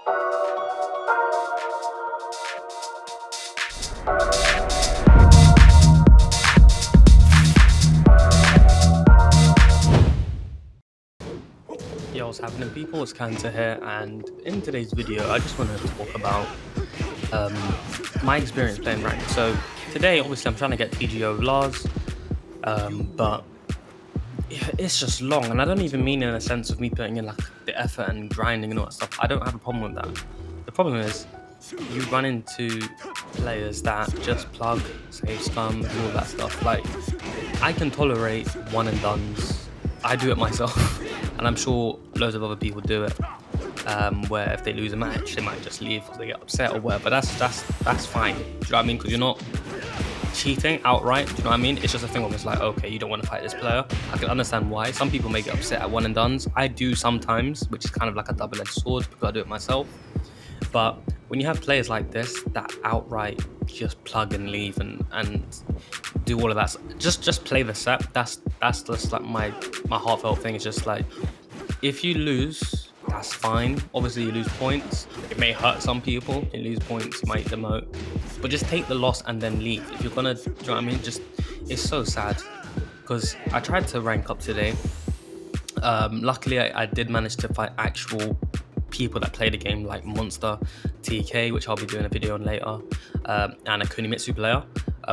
Yo, what's happening, people? It's Kanza here, and in today's video, I just wanted to talk about um, my experience playing ranked. So today, obviously, I'm trying to get TGO of Lars, but it's just long, and I don't even mean in a sense of me putting in like the effort and grinding and all that stuff. I don't have a problem with that. The problem is you run into players that just plug, save scum, and all that stuff. Like, I can tolerate one and dones. I do it myself, and I'm sure loads of other people do it. Where if they lose a match, they might just leave because they get upset or whatever. That's fine. Do you know what I mean? Because you're not cheating outright. Do you know what I mean? It's just a thing of it's like, okay, you don't want to fight this player. I can understand why. Some people may get upset at one and dones. I do sometimes, which is kind of like a double-edged sword because I do it myself. But when you have players like this that outright just plug and leave and do all of that, just play the set. That's just like my heartfelt thing. Is just like, if you lose, that's fine. Obviously, you lose points. It may hurt some people. You lose points, you might demote, but just take the loss and then leave. If you're gonna, do you know what I mean? Just, it's so sad because I tried to rank up today. Luckily, I did manage to fight actual people that play the game, like Monster, TK, which I'll be doing a video on later, and a Kunimitsu player.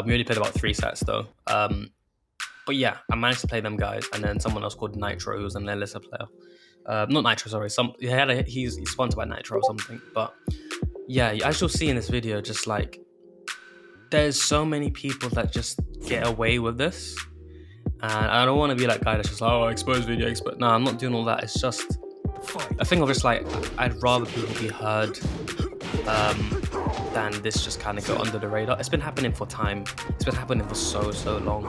We only played about 3 sets though. But yeah, I managed to play them guys, and then someone else called Nitro, who was an Elisa player. Not Nitro, sorry. He's sponsored by Nitro or something. But yeah, as you'll see in this video, just like there's so many people that just get away with this, and I don't want to be that guy that's just like, oh, expose video, expose. No, I'm not doing all that. It's just a thing of just like, I'd rather people be heard than this just kind of go under the radar. It's been happening for time. It's been happening for so long.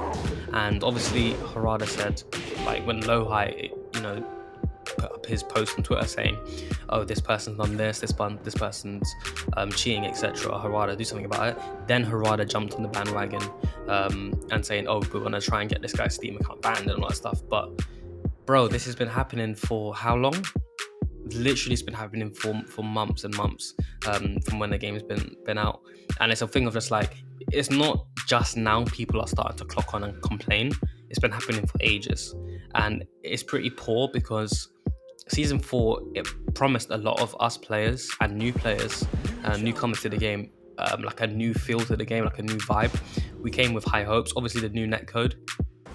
And obviously, Harada said, like when Lohai, put up his post on Twitter saying, oh, this person's done this person's cheating, etc. Harada, do something about it. Then Harada jumped on the bandwagon and saying, oh, we're gonna try and get this guy's Steam account banned and all that stuff. But bro, this has been happening for how long? Literally, it's been happening for months and months from when the game's been out. And it's a thing of just like, it's not just now people are starting to clock on and complain. It's been happening for ages, and it's pretty poor because season 4, it promised a lot of us players and new players, newcomers to the game, like a new feel to the game, like a new vibe. We came with high hopes. Obviously, the new netcode,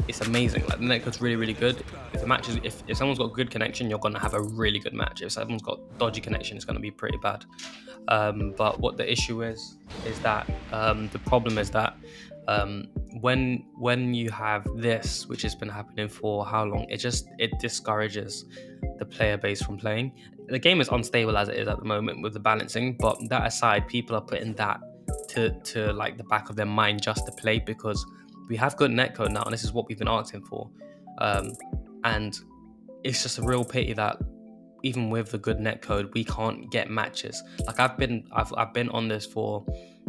it's amazing. Like, the netcode's really good. If someone's got good connection, you're gonna have a really good match. If someone's got dodgy connection, it's gonna be pretty bad. But what the issue is that the problem is that when you have this, which has been happening for how long, it discourages the player base from playing. The game is unstable as it is at the moment with the balancing, but that aside, people are putting that to like the back of their mind just to play because we have good netcode now, and this is what we've been asking for. And it's just a real pity that even with the good netcode, we can't get matches. Like, I've been on this for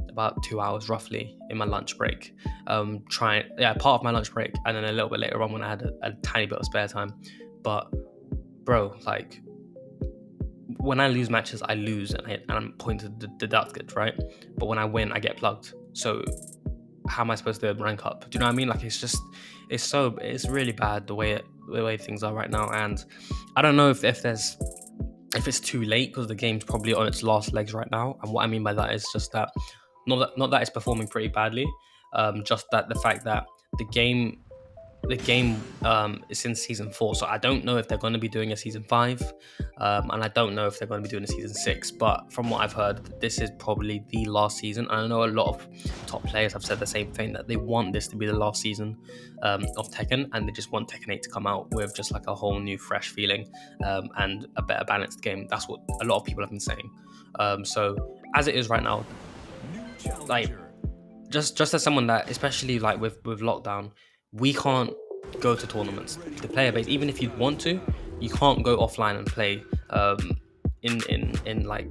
about 2 hours roughly in my lunch break, part of my lunch break, and then a little bit later on when I had a tiny bit of spare time. But bro, like, when I lose matches, I lose and I'm pointed deducted, right? But when I win, I get plugged. So how am I supposed to rank up? Do you know what I mean? Like, it's really bad the way things are right now. And I don't know if it's too late, because the game's probably on its last legs right now. And what I mean by that is just that not that it's performing pretty badly, just that the fact that the game is in season 4, so I don't know if they're going to be doing a season 5, and I don't know if they're going to be doing a season 6. But from what I've heard, this is probably the last season. And I know a lot of top players have said the same thing, that they want this to be the last season of Tekken, and they just want Tekken 8 to come out with just like a whole new fresh feeling and a better balanced game. That's what a lot of people have been saying. So as it is right now, like, just as someone that, especially like with lockdown, we can't go to tournaments. The player base, even if you want to, you can't go offline and play in like,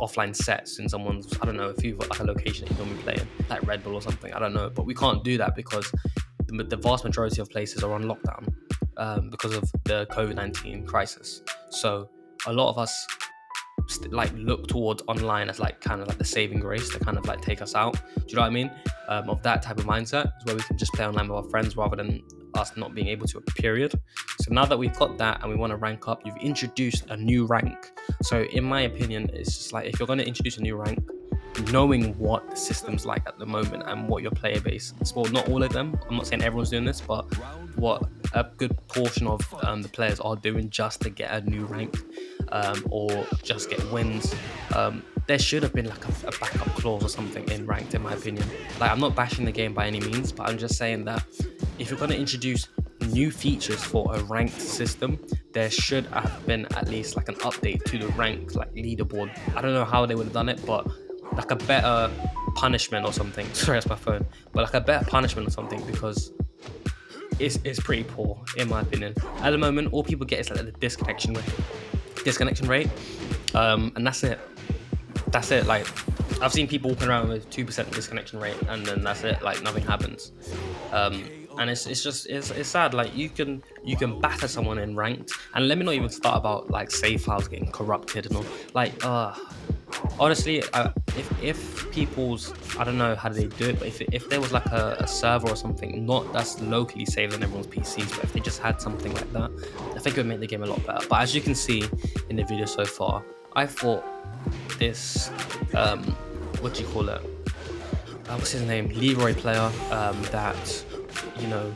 offline sets in someone's, I don't know, if you've got like a location that you normally play in, like Red Bull or something, I don't know. But we can't do that because the vast majority of places are on lockdown because of the COVID-19 crisis. So a lot of us like look towards online as like kind of like the saving grace to kind of like take us out. Do you know what I mean? Of that type of mindset, where we can just play online with our friends rather than us not being able to, period. So now that we've got that and we want to rank up, you've introduced a new rank. So in my opinion, it's just like, if you're going to introduce a new rank, knowing what the system's like at the moment and what your player base is, well, not all of them, I'm not saying everyone's doing this, but what a good portion of the players are doing just to get a new rank, or just get wins. There should have been like a backup clause or something in ranked, in my opinion. Like, I'm not bashing the game by any means, but I'm just saying that if you're going to introduce new features for a ranked system, there should have been at least like an update to the rank like leaderboard. I don't know how they would have done it, but like a better punishment or something. Sorry, that's my phone. But like a better punishment or something, because it's pretty poor in my opinion. At the moment, all people get is like the disconnection rate, and that's it. Like, I've seen people walking around with 2% disconnection rate, and then that's it. Like, nothing happens. And it's sad. Like, you can batter someone in ranked, and let me not even start about like save files getting corrupted and all. Like, honestly, if people's, I don't know how they do it, but if there was like a server or something, not that's locally saved on everyone's PCs, but if they just had something like that, I think it would make the game a lot better. But as you can see in the video so far, I thought this, what do you call it? What's his name? Leroy player, that, you know,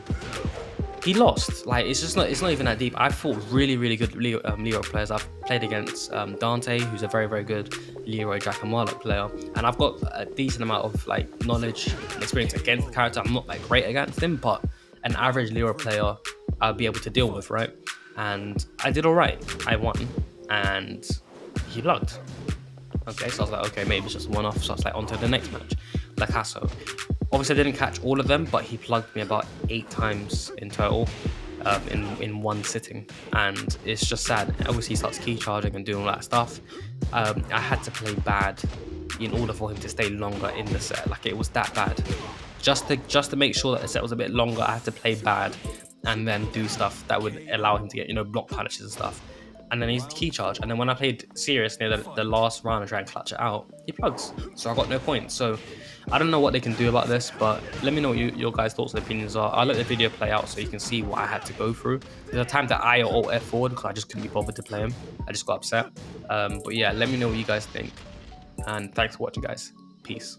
he lost. Like, it's not even that deep. I've fought really good Leroy players. I've played against Dante, who's a very good Leroy Jack and Warlock player, and I've got a decent amount of like knowledge and experience against the character. I'm not like great against him, but an average Leroy player I'll be able to deal with, right? And I did all right. I won, and he lugged. Okay, so I was like, okay, maybe it's just one off. So I was like, on to the next match. Like Hasso. Obviously, I didn't catch all of them, but he plugged me about 8 times in total, in one sitting, and it's just sad. Obviously, he starts key charging and doing all that stuff. I had to play bad in order for him to stay longer in the set. Like, it was that bad. Just to make sure that the set was a bit longer, I had to play bad and then do stuff that would allow him to get, you know, block punishes and stuff. And then he's key charge. And then when I played serious near the last round, I tried and clutch it out, he plugs. So I got no points. So I don't know what they can do about this, but let me know what your guys' thoughts and opinions are. I'll let the video play out so you can see what I had to go through. There's a time that I alt F forward because I just couldn't be bothered to play him. I just got upset. But yeah, let me know what you guys think. And thanks for watching, guys. Peace.